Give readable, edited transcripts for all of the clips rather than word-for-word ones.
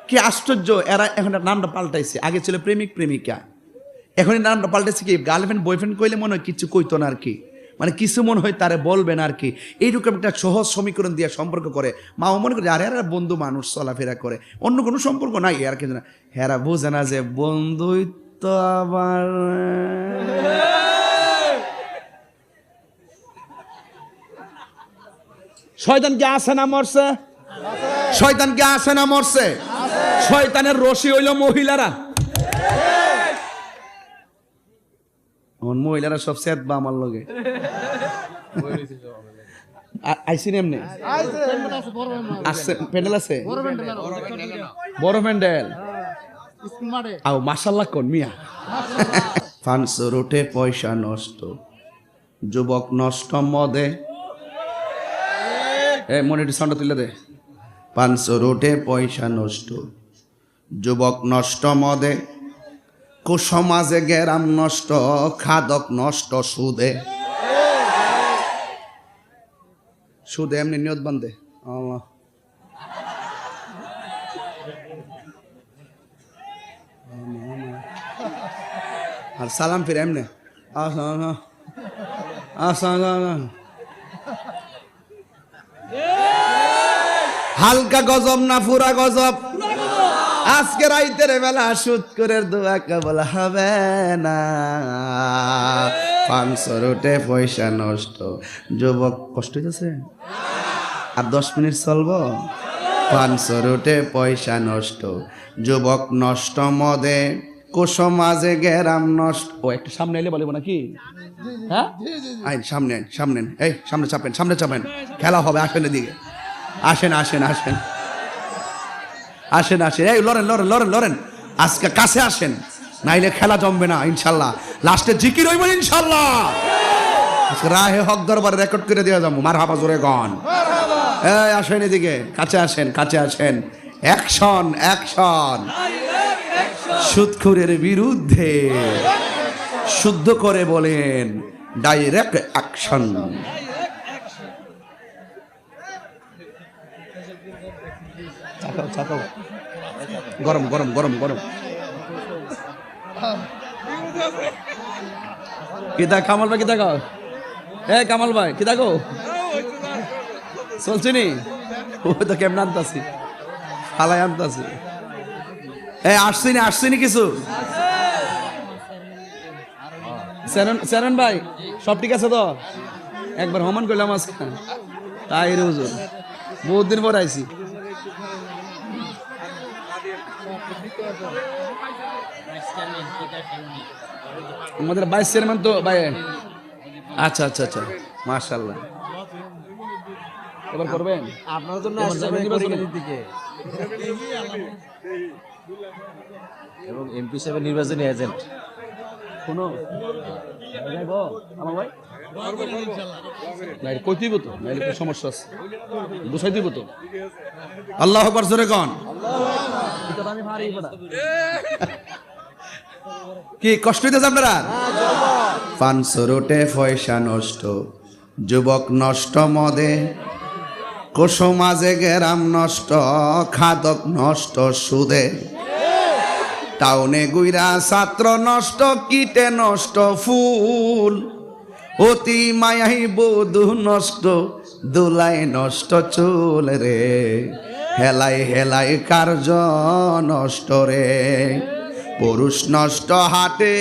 কি আশ্চর্য, এরা এখন নামটা পাল্টাইছে। আগে ছিল প্রেমিক প্রেমিকা, এখন নামটা পাল্টাইছে কি গার্লফ্রেন্ড বয়ফ্রেন্ড কইলে মনে হয় কিছু কইতো না আর কি, মানে কিছু মনে হয় তারে বলবেন আর কি, এইরকম একটা সহজ সমীকরণ দিয়ে সম্পর্ক করে। মাও মনে করে আরে এরা বন্ধু মানুষ চলাফেরা করে, অন্য কোনো সম্পর্ক নাই আর কি না। হেরা বোঝে না যে বন্ধুই তো আবার শয়তান কি আছে না মরছে? শয়তান কি আছে না মরছে? শয়তানের রশি হইল মহিলারা। মহিলারা সব সেট বা আমার লগে আইসিন এমনি আছে, প্যান্ডেল আছে, বড় প্যান্ডেল। আও মাশাআল্লাহ কোন মিয়া। ফান্সর উঠে পয়সা নষ্ট, যুবক নষ্ট মদে। এ মনিটর সাউন্ড তুলে দে। পাঁচশো রোটে পয়সা নষ্ট, যুবক নষ্ট মদে, কুসমাজে গেরাম নষ্ট, খাদক নষ্ট সুদে। সুদে এমনি নিয়ত বান্ধে আল্লাহ। আর সালাম ফির এমনি হালকা গজব না পুরা গজব। আজকে রাইতের বেলা সুদ করে দোয়া কেবল হবে না। 500 রোটে পয়সা নষ্ট, যুবক কষ্ট হইতেছে আর 10 মিনিট চলবো। 500 রোটে পয়সা নষ্ট, যুবক নষ্ট মদে, কুসমাজে গেরাম নষ্ট। ও একটু সামনে এলে বলবো নাকি? হ্যাঁ আইন সামনে আইন, সামনে এই সামনে চাপেন, সামনে চাপেন, খেলা হবে। আসেন এদিকে, আসেন আসেন আসেন আসেন আসেন, এই লড়েন লড়েন লড়েন লড়েন, আজকে কাছে আসেন, নাইলে খেলা জমবে না ইনশাল্লাহ। লাস্টে জিকির হইব ইনশাল্লাহ। রাহে হক দরবারে রেকর্ড করে দেওয়া যাবো। মারহাবা জোরে গন। এই আসেন এদিকে, কাছে আসেন, কাছে আসেন। Action action. সুদখোরের বিরুদ্ধে শুদ্ধ করে বলেন ডাইরেক্ট অ্যাকশন। গরম গরম গরম গরম। কিতা কামাল ভাই, কিতা গাও? এ কামাল ভাই কিতা গো? চলছে নি? ও তো কেমন আনতাছি, ফালাই আনতাছি। এ আসছিনি আসছিনি কিছু? সেরন ভাই সব ঠিক আছে তো? একবার হমান করলাম আজকে তাই রে হুজুর, বহুত দিন পর আইছি। আমাদের ভাইস চেয়ারম্যান তো ভাই। আচ্ছা আচ্ছা আচ্ছা, মাশাআল্লাহ। এবার করবেন আপনার জন্য এবং এমপি সাহেবের নির্বাচনী এজেন্ট। শোনো আমার ভাই কই দিব তো, নাইলে তো সমস্যা আছে, বুঝাই দিব তো। আল্লাহু আকবার জোরে কোন। কি কষ্ট হইতেছে আপনারা? 500 রোটে পয়সা নষ্ট, যুবক নষ্ট মদে, কুসমাজে গেরাম নষ্ট, খাদক নষ্ট সুদে। টাউনে গুইরা ছাত্র নষ্ট, কিটে নষ্ট ফুল, অতি মায়াই বধূ নষ্ট, দোলাই নষ্ট চুল রে, হেলাই হেলাই কার্য নষ্ট রে। পুরুষ নষ্ট হাটে,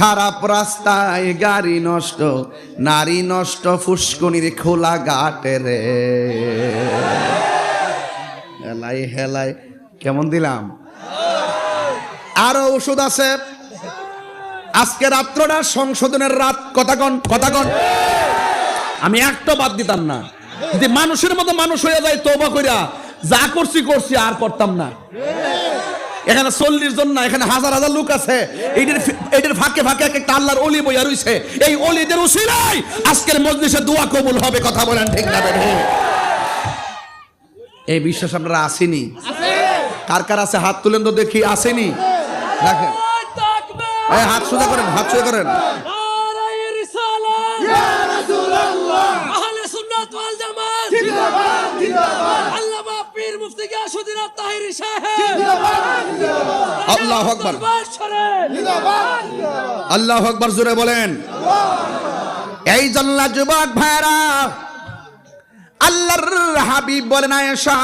খারাপ রাস্তায় গাড়ি নষ্ট, নারী নষ্ট ফুসকুনির খোলা ঘাটে রে। হেলাই হেলাই কেমন দিলাম? আরো ওষুধ আছে। আজকে রাত্রটা সংশোধনের রাত। কথা কন কথা কন। আমি একটা বাদ দিতাম না। যদি মানুষের মতো মানুষ হয়ে যায় তওবা কইরা, যা করছি করছি আর করতাম না। এখানে 40 জন না, এখানে হাজার হাজার লোক আছে। এইটার ফাঁকে ফাঁকে একটা আল্লাহর ওলি বইয়া রইছে। এই ওলিদের উসিলায় আজকের মজলিসে দোয়া কবুল হবে। কথা বলেন ঠিক না বেঠিক? এই বিশ্বাস আপনারা আসেনি? কার কার আছে হাত তুলেন তো দেখি। আসেনি? দেখেন এই হাত সোজা করেন, হাত সোজা করেন। মুফতি গিয়াসউদ্দিন আত-তাহিরি সাহেব আল্লাহু আকবার, দরবার শরীফ আল্লাহু আকবার জোরে বলেন। এই জন্য যুবক ভাইরা, আল্লাহর হাবিব বলেন, আয়েশা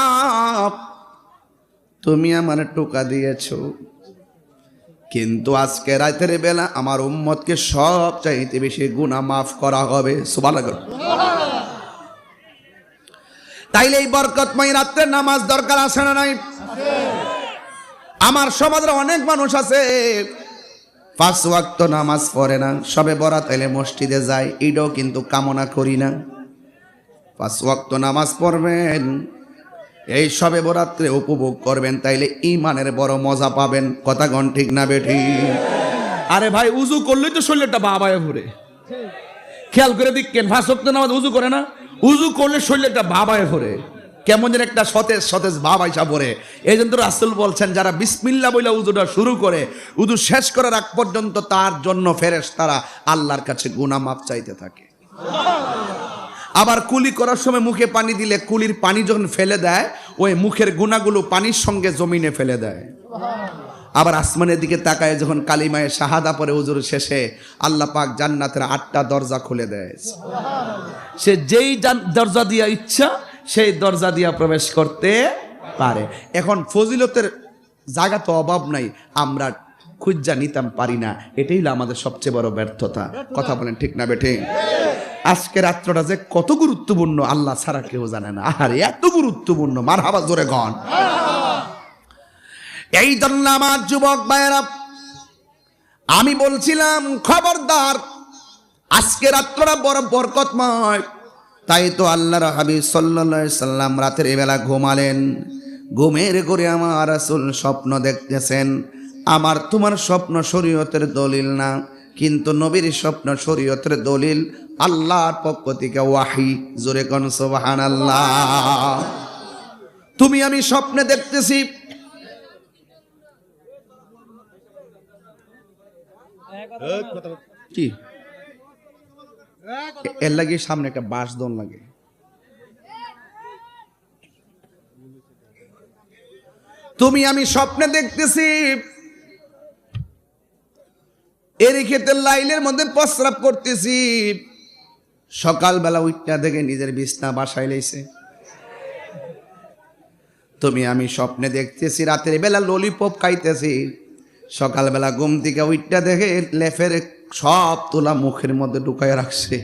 তুমি আমার টোকা দিয়েছো, কিন্তু আজকে রাতের বেলা আমার উম্মতকে সব চাইতে বেশি গুনাহ মাফ করা হবে। সুবহানাল্লাহ। তাইলে এই বরকতময় রাত্রে নামাজ দরকার আছে না নাই? আমার সমাজের অনেক মানুষ আছে 5 ওয়াক্ত নামাজ পড়ে না, সবে বরাত এলে মসজিদে যায়, এটাও কিন্তু কামনা করি না। 5 ওয়াক্ত নামাজ পড়বেন, এই সবে বরাত্রে উপভোগ করবেন, তাইলে ঈমানের বড় মজা পাবেন। কথা কোন ঠিক না বেঠি? আরে ভাই, উজু করলেই তো শরীরটা বাবায় ঘুরে। খেয়াল করে দেখেন, 5 ওয়াক্ত নামাজ উজু করে না, উজু করলে শরীরটা বাবায় ঘুরে, কেমন যেন একটা সতেজ সতেজ ভাব আইসা পড়ে। এই জন্য রাসূল বলছেন, যারা বিসমিল্লাহ বলে উজুটা শুরু করে, উজু শেষ করার আগ পর্যন্ত তার জন্য ফেরেশতারা আল্লাহর কাছে গুনাহ মাফ চাইতে থাকে। আবার কুলি করার সময় মুখে পানি দিলে কুলির পানি যখন ফেলে দেয়, ওই মুখের গুনাহগুলো পানির সঙ্গে জমিনে ফেলে দেয়। আবার আসমানের দিকে তাকায় যখন কালিমায়ে শাহাদা পড়ে উজুর শেষে, আল্লাহ পাক জান্নাতের 8টা দরজা খুলে দেয়। সে যেই দরজা দিয়া ইচ্ছা সেই দরজা দিয়া প্রবেশ করতে পারে। এখন ফজিলতের জায়গা তো অভাব নাই, আমরা খুঁজা নিতাম পারি না, এটাই হলো আমাদের সবচেয়ে বড় ব্যর্থতা। কথা বলেন ঠিক না বেঠে? আজকে রাত্রটা যে কত গুরুত্বপূর্ণ আল্লাহ ছাড়া কেউ জানে না। আর এত গুরুত্বপূর্ণ, মারহাবা জোরে গন। এই জন্য আমার যুবক ভাইয়েরা, আমি বলছিলাম খবরদার, আজকে রাত্রটা বড় বরকতময়। তাই তো আল্লাহর হাবিব সাল্লাল্লাহু আলাইহি সাল্লাম রাতের বেলা ঘুমালেন, ঘুমের ঘরে আমার রাসূল স্বপ্ন দেখতেছেন। আমার তোমার স্বপ্ন শরীয়তের দলিল না, কিন্তু নবীর স্বপ্ন শরীয়তের দলিল, আল্লাহর পক্ষ থেকে ওয়াহি। জোরে কোন সুবহানাল্লাহ। তুমি আমি স্বপ্নে দেখতেছি, কি এর লাগে সামনে একটা বাঁশ দন লাগে। তুমি আমি স্বপ্নে দেখতেছি এরই ক্ষেত্রে লাইলের মধ্যে প্রস্রাব করতেছি, সকালবেলা উঠটা দেখে নিজের বিছনা বাসায় লাইছে। তুমি আমি স্বপ্নে দেখতেছি রাতের বেলা ললিপপ খাইতেছি, সকালবেলা ঘুম থেকে উঠটা দেখে লেফের সব তোলা মুখের মধ্যে ঢুকায় রাখছে।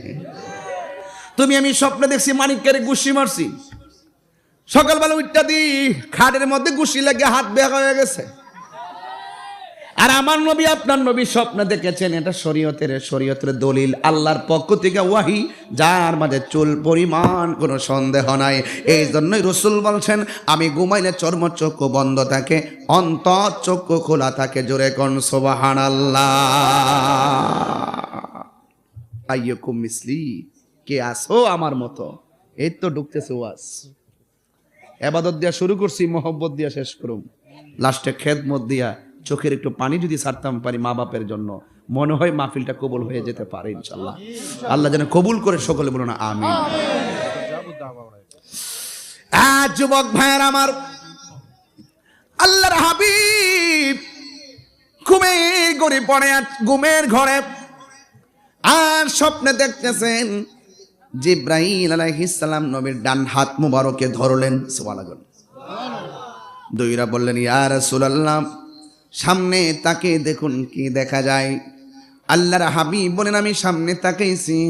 তুমি আমি স্বপ্নে দেখছি মানিককে গুছি মারছি, সকালবেলা উঠটা দি খাটের মধ্যে গুছি লাগে হাত বেঁকা হয়ে গেছে। আর আমার নবী আপনার নবী স্বপ্ন দেখেছেন, এটা শরীয়তের দলিল, আল্লাহর পক্ষ থেকে ওয়াহি, যার মাঝে চুল পরিমাণ কোনো সন্দেহ নাই। এই জন্যই রাসূল বলছেন, আমি ঘুমাইলে চর্মচক্ষু বন্ধ থাকে, অন্তর চক্ষু খোলা থাকে। জোরে কোন সুবহানাল্লাহ। আইয়ুকুম মিসলি, কে আসো আমার মতো? এই তো ঢুকতেছে ওয়াজ। ইবাদত দিয়া শুরু করছি, মোহব্বত দিয়া শেষ করুম, লাস্টে খেদমত দিয়া চোখের একটু পানি যদি ছাড়তাম পারি মা বাপের জন্য, মনে হয় মাহফিলটা কবুল হয়ে যেতে পারে ইনশাআল্লাহ। আল্লাহ যেন কবুল করে, সকলে বলুন আমিন। যুবক ভাইয়ের আমার, আল্লাহর হাবিব ঘুমের ঘরে আর স্বপ্নে দেখতেছেন জিবরাইল আলাইহিস সালাম নবীর ডান হাত মুবারকে ধরলেন। সুবহানাল্লাহ। দুইরা বললেন, ইয়া রাসূলুল্লাহ, সামনে তাকে দেখুন কি দেখা যায়। আল্লাহর হাবিব বলেন, আমি সামনে তাকাইছি,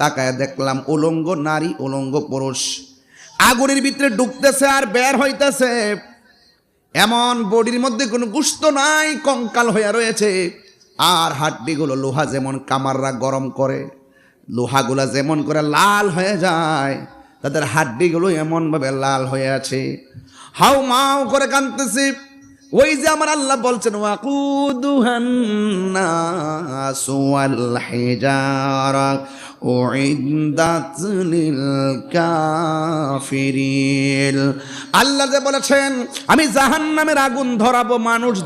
তাকায় দেখলাম উলঙ্গ নারী, উলঙ্গ পুরুষ আগুনের ভিতরে ঢুকতেছে আর বের হইতেছে। এমন বডির মধ্যে কোনো গোশত নাই, কঙ্কাল হয়ে রয়েছে। আর হাড্ডিগুলো লোহা যেমন কামাররা গরম করে, লোহাগুলা যেমন করে লাল হয়ে যায়, তাদের হাড্ডিগুলো এমনভাবে লাল হয়ে আছে। হাউ মাউ করে কাঁদতেছে। ওই যে আমার আল্লাহ বলছেন, ওয়াকুদুহান নাসু ওয়াল হিজারা উইদ্দাত লিল কাফিরিন। আল্লাহ যে বলেছেন আমি জাহান্নামের আগুন ধরাবো মানুষ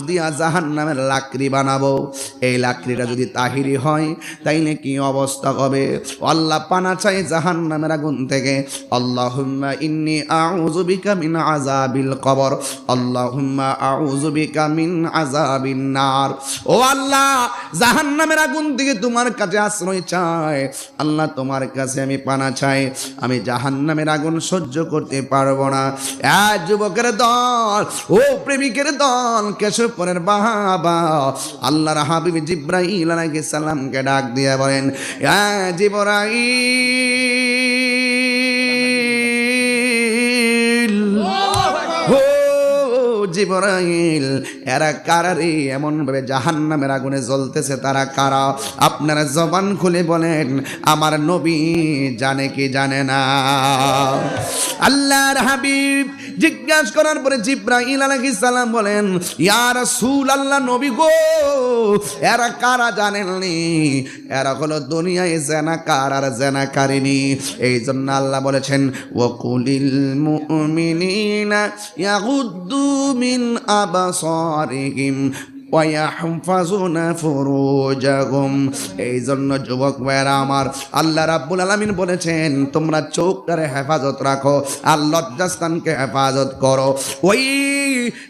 দিয়া জাহান্নামের লাকড়ি বানাবো। এই লাকড়িটা যদি তাহিরি হয় তাইলে কি অবস্থা হবে? আল্লাহ পানা চাই জাহান্নামের আগুন থেকে। আল্লাহুম্মা ইন্নী আউযু বিকা মিন আযাবিল কবর, আল্লাহুম্মা আউযু বিকা মিন আযাবিন নার। ও আল্লাহ, জাহান্নামের আগুন থেকে তোমার কাছে আশ্রয় চাই। আল্লাহ তোমার কাছে আমি পানা চাই, আমি জাহান্নামের আগুন সহ্য করতে পারবো না। যুবকের দল, ও প্রেমিকের দল, কেশবপুরের বাবা আল্লাহর হাবিব জিবরাইল আলাইহিস সালামকে ডাক দিয়ে বলেন, জিবরাইল, জিবরাইল, এরা কারা রে? এমন ভাবে জাহান্নামের আগুনে জ্বলতেছে, তারা কারা? আপনারা জবান খুলে বলেন, আমার নবী জানে কি জানে না? আল্লাহর হাবিব জিজ্ঞাসা করার পরে জিবরাইল আলাইহিস সালাম বলেন, ইয়া রাসূলুল্লাহ, নবী গো, এরা কারা জানেননি? এরা হলো দুনিয়ায় জেনাকার আর জেনাকারিনী। এই জন্য আল্লাহ বলেছেন, ওয়াকুলিল মুমিনিনা ইয়াগুদ্দু মিন আবসারিহিম ওয়ায়াহফাযুনা ফুরুজাহুম। এই জন্য যুবক ভাইরা আমার, আল্লাহ রাব্বুল আলামিন বলেছেন তোমরা চোখটারে হেফাজত রাখো আর লজ্জাস্থানকে হেফাজত করো। ওই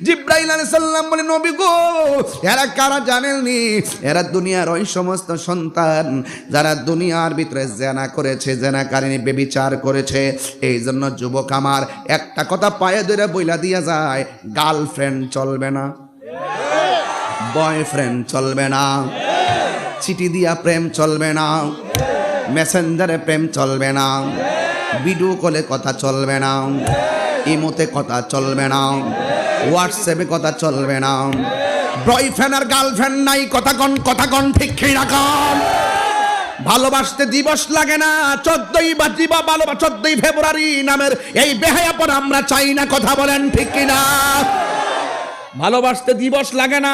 জিবরাইল আলাইহিস সালাম বলে, নবী গো, এরা কারা জানেননি? এরা দুনিয়ার ওই সমস্ত সন্তান যারা দুনিয়ার ভিতরে জেনা করেছে, জেনাকারিনী, বেবিচার করেছে। এই জন্য যুবক আমার, একটা কথা পায়ে ধরে বইলা দিয়া যায়, গার্লফ্রেন্ড চলবে না, বয়ফ্রেন্ড চলবে না, চিঠি দিয়া প্রেম চলবে না, মেসেঞ্জারে প্রেম চলবে না, ভিডিও কলে কথা চলবে না, ইমোতে কথা চলবে না, হোয়াটসঅ্যাপে কথা চলবে না। বয়ফ্রেন্ড আর গার্লফ্রেন্ড নাই, কথা কন ঠিক রাখান। ভালোবাসতে দিবস লাগে না, 14ই ফেব্রুয়ারি নামের এই বেহায়াপন আমরা চাই না, কথা বলেন ঠিক কিনা? ভালোবাসতে দিবস লাগে না,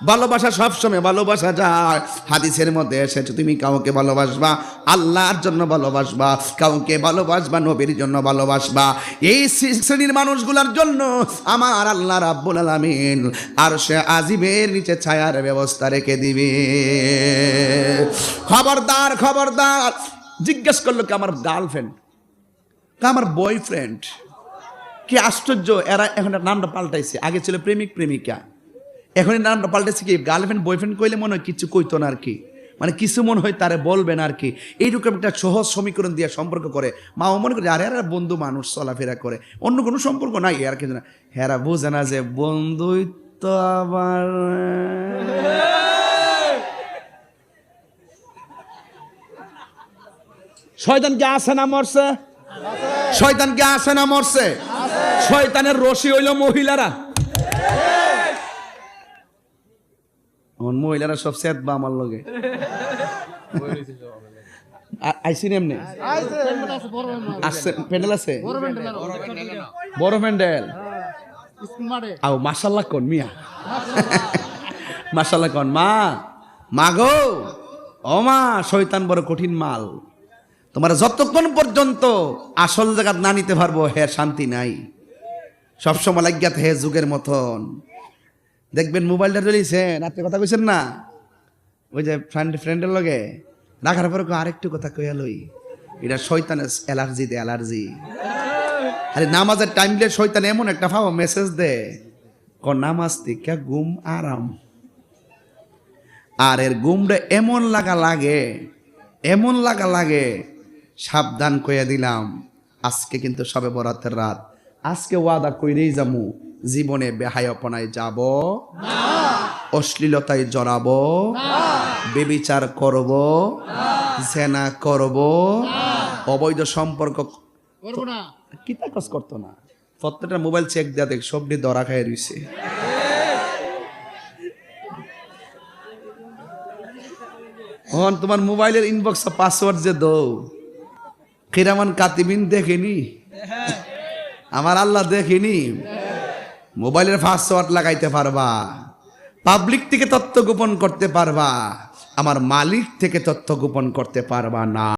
ভালোবাসা সবসময় ভালোবাসা যায়। হাদিসের মধ্যে এসেছে, তুমি কাউকে ভালোবাসবা আল্লাহর জন্য ভালোবাসবা, কাউকে ভালোবাসবা নবীর জন্য ভালোবাসবা। এই শ্রেণীর মানুষগুলোর জন্য আমার আল্লাহ রাব্বুল আলামিন আরশে আজিমের নিচে ছায়ার ব্যবস্থা রেখে দিবে। খবরদার, খবরদার। জিজ্ঞেস করলো কি আমার গার্লফ্রেন্ড, আমার বয়ফ্রেন্ড। কি আশ্চর্য, এরা এখন নামটা পাল্টাইছে। আগে ছিল প্রেমিক প্রেমিকা, এখন নামটা পাল্টাইছে কি গার্লফ্রেন্ড বয়ফ্রেন্ড কইলে মনে হয় কিছু কইতো না আর কি, মানে কিছু মনে হয় তারে বলবেন আর কি। এইরকম একটা সহজ সমীকরণ দিয়ে সম্পর্ক করে। মাও মনে করে আরে এরা বন্ধু মানুষ, চলাফেরা করে, অন্য কোনো সম্পর্ক নাই আর কিছু না। হেরা বোঝে না যে বন্ধুই তো আবার শয়তান কি আছে না মরছে? শয়তান কি আছে না মরছে? শয়তানের রশি হইল মহিলারা। আমার মহিলারা সব সেট বা আমার লগে আইসি নেমনে আছে, প্যান্ডেল আছে, বড় প্যান্ডেল। আও মাশাআল্লাহ কোন মিয়া, মাশাআল্লাহ কোন মা গো, ও মা, শয়তান বড় কঠিন মাল। তোমার যতক্ষণ পর্যন্ত আসল জায়গা না নিতে পারবো, হে শান্তি নাই। সবসময় লাগিয়াতে হে যুগের মতন। দেখবেন মোবাইলটা রয়েছেন, আপনি কথা কইছেন না, ওই যে ফ্রেন্ডের লগে রাখার পরে আরেকটু কথা কইয়া লই, এটা শয়তানের অ্যালার্জি। আরে নামাজের টাইম দিয়ে শয়তান এমন একটা ভাব মেসেজ দে, নামাজ থেকে ঘুম আরাম। আর এর ঘুমটা এমন লাগে সাবধান কইয়া দিলাম, আজকে কিন্তু সবে বরাতের রাত, আজকে ওয়াদা কইরেই যামু, জীবনে বেহায়াপনায় যাব না, অশ্লীলতায় জড়াবো না, বেবিচার করব না, জেনা করব না, অবৈধ সম্পর্ক করব না। কি তা কাজ করতো না? প্রত্যেকটা মোবাইল চেক দেয়া দেখ, সবটি ধরা খায় রইছে। তোমার মোবাইলের ইনবক্স পাসওয়ার্ড যে দৌ কিরামান কাতিবিন দেখেনি, আমার আল্লাহ দেখেনি। মোবাইলের পাসওয়ার্ড লাগাইতে পারবা, পাবলিক থেকে তথ্য গোপন করতে পারবা, আমার মালিক থেকে তথ্য গোপন করতে পারবা না।